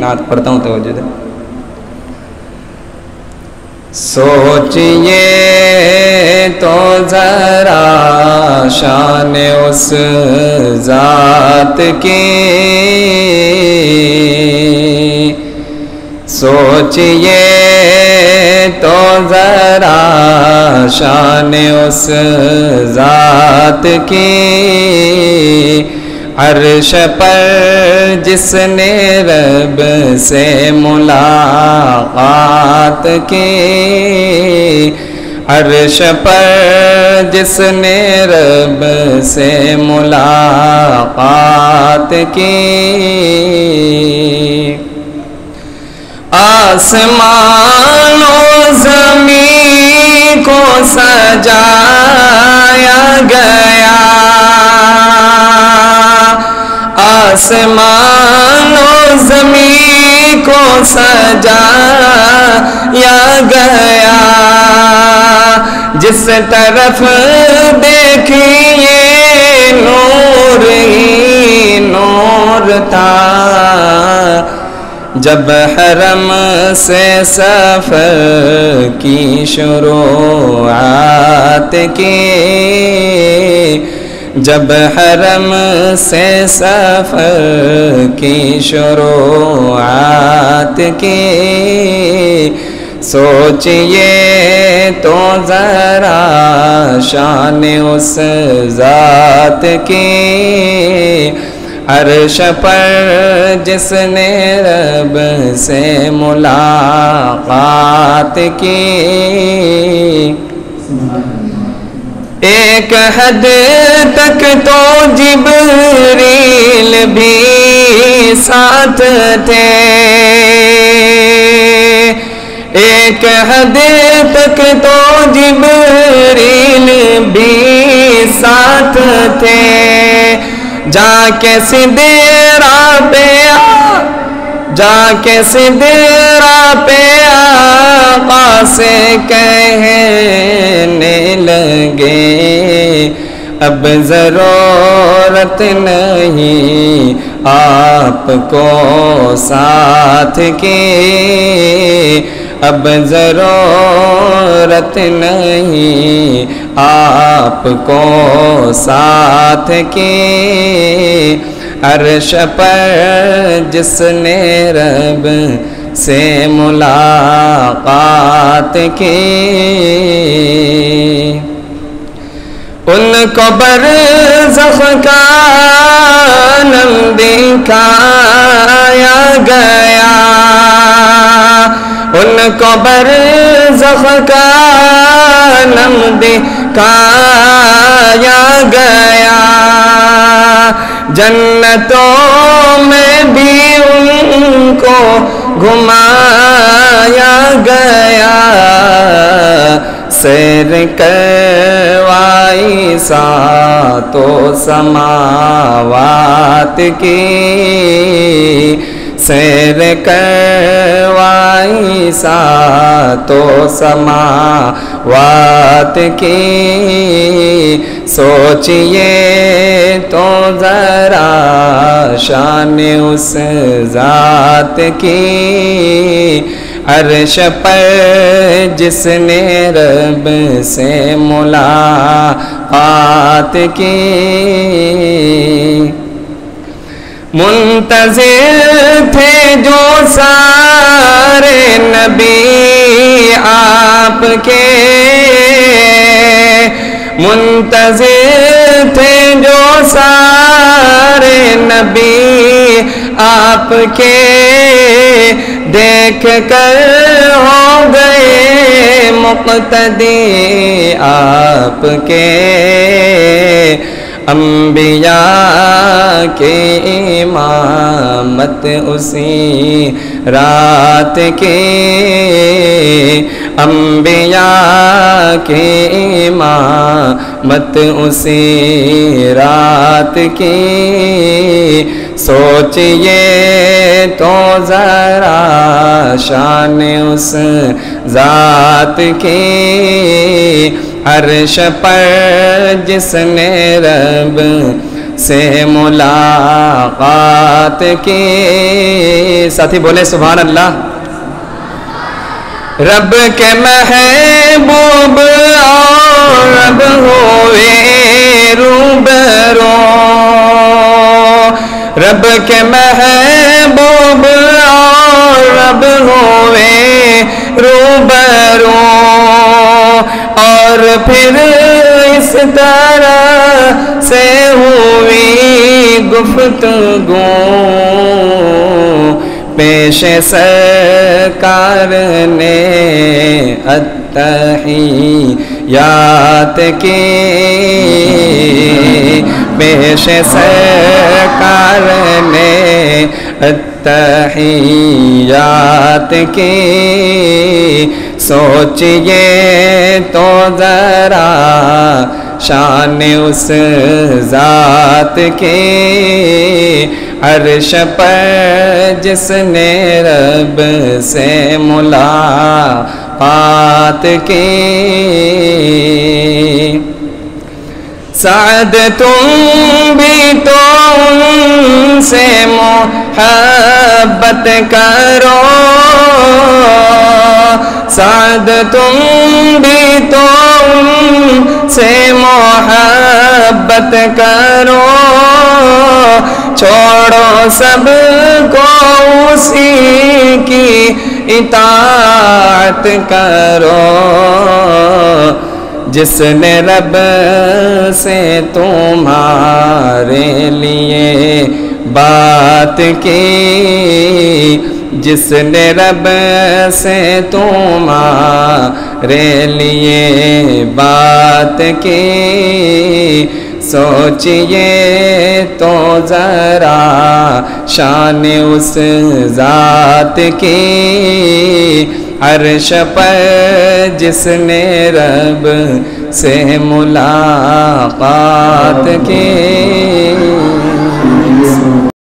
نعت پڑھتا ہوں توجہ دے. سوچئے تو ذرا شان اس ذات کی، سوچئے تو ذرا شان اس ذات کی، عرش پر جس نے رب سے ملاقات کی، عرش پر جس نے رب سے ملاقات کی، آسمان و زمین کو سجایا گیا، آسمان و زمین کو سجایا گیا، جس طرف دیکھیے نور ہی نور تھا، جب حرم سے سفر کی شروعات کی، جب حرم سے سفر کی شروعات کی، سوچئے تو ذرا شان اس ذات کی، عرش پر جس نے رب سے ملاقات کی، ایک حد تک تو جبریل بھی ساتھ تھے، ایک حد تک تو جبریل بھی ساتھ تھے، جا کے سدرہ پہ آقا سے کہنے لگے، اب ضرورت نہیں آپ کو ساتھ کی، اب ضرورت نہیں آپ کو ساتھ کی، عرش پر جس نے رب سے ملاقات کی، ان کو برزخ کا عالم دکھایا گیا، ان کو برزخ کا عالم دکھایا گیا، جنتوں میں بھی ان کو گھمایا گیا، سیر کروائی ساتوں سماوات کی، سیر کروائی ساتوں سماوات کی، سوچئے تو ذرا شان اس ذات کی، عرش پر جس نے رب سے ملاقات کی، منتظر تھے جو سارے نبی آپ کے، منتظر تھے جو سارے نبی آپ کے، دیکھ کر ہو گئے مقتدی آپ کے، انبیاء کی امامت اسی رات کی، انبیاء کی امامت اسی رات کی، سوچئے تو ذرا شان اس ذات کی، عرش پر جس نے رب سے ملاقات کی. ساتھی بولے سبحان اللہ. رب کے محبوب اور رب ہوئے روبرو. رب کے محبوب اور رب ہوئے روبرو. اور پھر اس طرح سے ہوئی گفتگو پیش سرکار نے التحیات کی. پیش سرکار نے التحیات کی. سوچئے تو ذرا شان اس ذات کی. عرش پر جس نے رب سے ملاقات کی. سعد تم بھی تو ان سے محبت کرو. سعد تم بھی تو ان سے محبت کرو. چھوڑو سب کو اسی کی اطاعت کرو جس نے رب سے تمہارے لیے بات کی. جس نے رب سے تمہارے لیے بات کی. سوچئے تو ذرا شان اس ذات کی. عرش پر جس نے رب سے ملاقات کی.